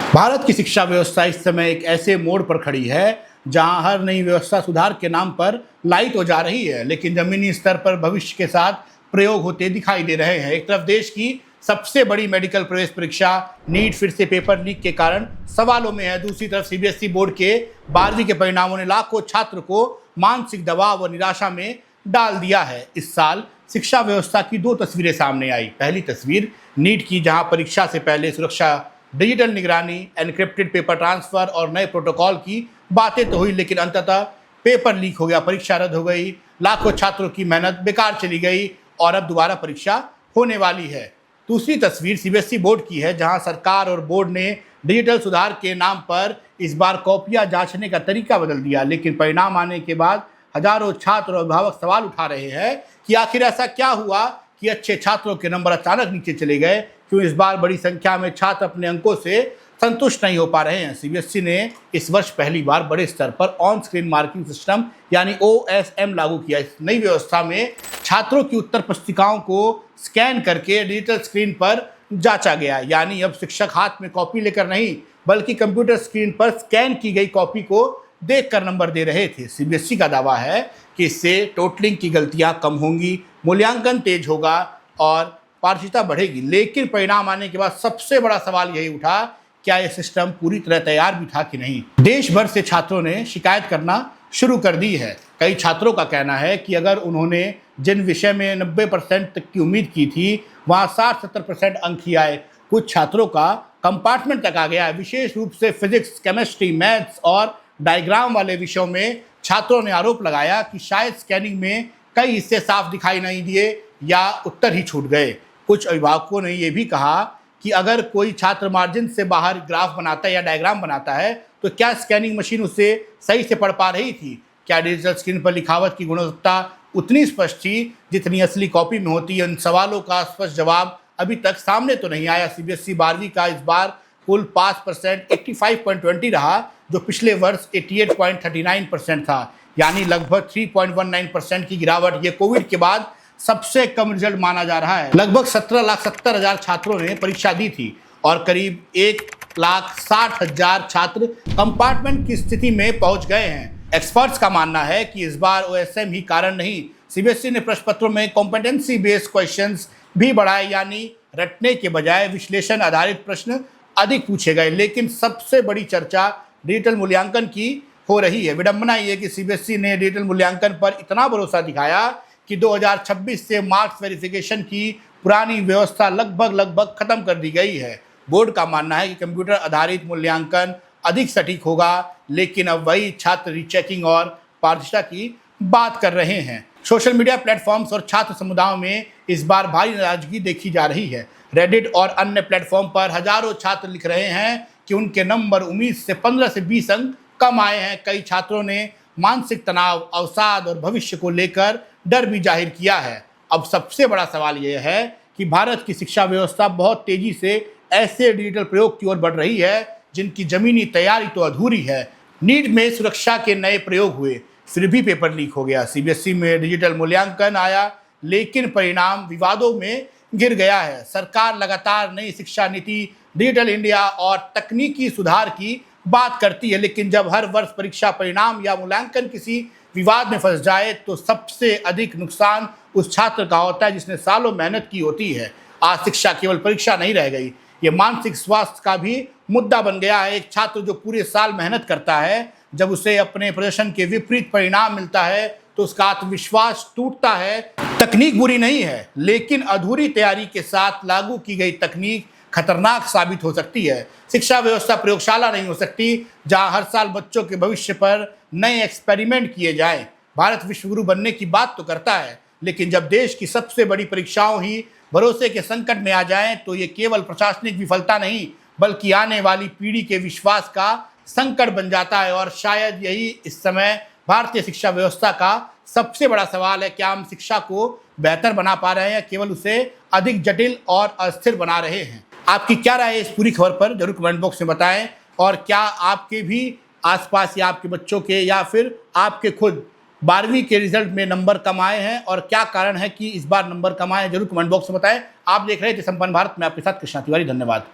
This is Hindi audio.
भारत की शिक्षा व्यवस्था इस समय एक ऐसे मोड़ पर खड़ी है जहां हर नई व्यवस्था सुधार के नाम पर लाई तो जा रही है, लेकिन जमीनी स्तर पर भविष्य के साथ प्रयोग होते दिखाई दे रहे हैं। एक तरफ देश की सबसे बड़ी मेडिकल प्रवेश परीक्षा नीट फिर से पेपर लीक के कारण सवालों में है। दूसरी तरफ सीबीएसई बोर्ड के 12वीं के परिणामों ने लाखों छात्र को मानसिक दबाव व निराशा में डाल दिया है। इस साल शिक्षा व्यवस्था की दो तस्वीरें सामने आई। पहली तस्वीर नीट की, जहां परीक्षा से पहले सुरक्षा, डिजिटल निगरानी, एनक्रिप्टेड पेपर ट्रांसफर और नए प्रोटोकॉल की बातें तो हुई, लेकिन अंततः पेपर लीक हो गया, परीक्षा रद्द हो गई, लाखों छात्रों की मेहनत बेकार चली गई और अब दोबारा परीक्षा होने वाली है। दूसरी तस्वीर सीबीएसई बोर्ड की है, जहां सरकार और बोर्ड ने डिजिटल सुधार के नाम पर इस बार कॉपियां जांचने का तरीका बदल दिया, लेकिन परिणाम आने के बाद हजारों छात्र और अभिभावक सवाल उठा रहे हैं कि आखिर ऐसा क्या हुआ कि अच्छे छात्रों के नंबर अचानक नीचे चले गए। क्यों इस बार बड़ी संख्या में छात्र अपने अंकों से संतुष्ट नहीं हो पा रहे हैं। सीबीएसई ने इस वर्ष पहली बार बड़े स्तर पर ऑन स्क्रीन मार्किंग सिस्टम यानी OSM लागू किया। इस नई व्यवस्था में छात्रों की उत्तर पुस्तिकाओं को स्कैन करके डिजिटल स्क्रीन पर जांचा गया, यानी अब शिक्षक हाथ में कॉपी लेकर नहीं बल्कि कंप्यूटर स्क्रीन पर स्कैन की गई कॉपी को देखकर नंबर दे रहे थे। सीबीएसई का दावा है कि इससे टोटलिंग की गलतियां कम होंगी, मूल्यांकन तेज होगा और पारदर्शिता बढ़ेगी। लेकिन परिणाम आने के बाद सबसे बड़ा सवाल यही उठा, क्या यह सिस्टम पूरी तरह तैयार भी था कि नहीं। देश भर से छात्रों ने शिकायत करना शुरू कर दी है। कई छात्रों का कहना है कि अगर उन्होंने जिन विषय में 90% तक की उम्मीद की थी वहां 60-70% अंक ही आए। कुछ छात्रों का कंपार्टमेंट तक आ गया है। विशेष रूप से फिजिक्स, केमिस्ट्री, मैथ्स और डायग्राम वाले विषयों में छात्रों ने आरोप लगाया कि शायद स्कैनिंग में कई हिस्से साफ दिखाई नहीं दिए या उत्तर ही छूट गए। कुछ अभिभावकों ने यह भी कहा कि अगर कोई छात्र मार्जिन से बाहर ग्राफ बनाता है या डायग्राम बनाता है तो क्या स्कैनिंग मशीन उसे सही से पढ़ पा रही थी? क्या डिजिटल स्क्रीन पर लिखावट की गुणवत्ता उतनी स्पष्ट थी जितनी असली कॉपी में होती है? इन सवालों का स्पष्ट जवाब अभी तक सामने तो नहीं आया। सीबीएसई 12वीं का इस बार कुल पास परसेंट 85.20 रहा, जो पिछले वर्ष 88.39% था, यानी लगभग 3.19% की गिरावट। ये कोविड के बाद सबसे कम रिजल्ट माना जा रहा है। लगभग 17,70,000 छात्रों ने परीक्षा दी थी और करीब 1,60,000 छात्र कंपार्टमेंट की स्थिति में पहुंच गए हैं। एक्सपर्ट्स का मानना है कि इस बार OSM ही कारण नहीं, सीबीएसई ने प्रश्न पत्रों में कॉम्पिटेंसी बेस्ड क्वेश्चंस भी बढ़ाए, यानी रटने के बजाय विश्लेषण आधारित प्रश्न अधिक पूछे गए। लेकिन सबसे बड़ी चर्चा डिजिटल मूल्यांकन की हो रही है। विडंबना ये कि सीबीएसई ने डिजिटल मूल्यांकन पर इतना भरोसा दिखाया कि 2026 से मार्क्स वेरिफिकेशन की पुरानी व्यवस्था लगभग खत्म कर दी गई है। बोर्ड का मानना है कि कंप्यूटर आधारित मूल्यांकन अधिक सटीक होगा, लेकिन अब वही छात्र रीचेकिंग और पारदर्शिता की बात कर रहे हैं। सोशल मीडिया प्लेटफॉर्म्स और छात्र समुदायों में इस बार भारी नाराजगी देखी जा रही है। रेडिट और अन्य प्लेटफॉर्म पर हजारों छात्र लिख रहे हैं कि उनके नंबर उम्मीद से 15 से 20 अंक कम आए हैं। कई छात्रों ने मानसिक तनाव, अवसाद और भविष्य को लेकर डर भी जाहिर किया है। अब सबसे बड़ा सवाल यह है कि भारत की शिक्षा व्यवस्था बहुत तेजी से ऐसे डिजिटल प्रयोग की ओर बढ़ रही है जिनकी जमीनी तैयारी तो अधूरी है। नीट में सुरक्षा के नए प्रयोग हुए, फिर भी पेपर लीक हो गया। सीबीएसई में डिजिटल मूल्यांकन आया, लेकिन परिणाम विवादों में गिर गया है। सरकार लगातार नई शिक्षा नीति, डिजिटल इंडिया और तकनीकी सुधार की बात करती है, लेकिन जब हर वर्ष परीक्षा परिणाम या मूल्यांकन किसी विवाद में फंस जाए तो सबसे अधिक नुकसान उस छात्र का होता है जिसने सालों मेहनत की होती है। आज शिक्षा केवल परीक्षा नहीं रह गई, ये मानसिक स्वास्थ्य का भी मुद्दा बन गया है। एक छात्र जो पूरे साल मेहनत करता है, जब उसे अपने प्रदर्शन के विपरीत परिणाम मिलता है तो उसका आत्मविश्वास टूटता है। तकनीक बुरी नहीं है, लेकिन अधूरी तैयारी के साथ लागू की गई तकनीक खतरनाक साबित हो सकती है। शिक्षा व्यवस्था प्रयोगशाला नहीं हो सकती जहां हर साल बच्चों के भविष्य पर नए एक्सपेरिमेंट किए जाएं। भारत विश्वगुरु बनने की बात तो करता है, लेकिन जब देश की सबसे बड़ी परीक्षाओं ही भरोसे के संकट में आ जाएं तो ये केवल प्रशासनिक विफलता नहीं बल्कि आने वाली पीढ़ी के विश्वास का संकट बन जाता है। और शायद यही इस समय भारतीय शिक्षा व्यवस्था का सबसे बड़ा सवाल है। क्या हम शिक्षा को बेहतर बना पा रहे हैं या केवल उसे अधिक जटिल और अस्थिर बना रहे हैं? आपकी क्या राय है इस पूरी खबर पर? जरूर कमेंट बॉक्स में बताएं। और क्या आपके भी आसपास या आपके बच्चों के या फिर आपके खुद 12वीं के रिजल्ट में नंबर कम आए हैं और क्या कारण है कि इस बार नंबर कम आए हैं? जरूर कमेंट बॉक्स में बताएं। आप देख रहे थे संपन्न भारत में, आपके साथ कृष्णा तिवारी। धन्यवाद।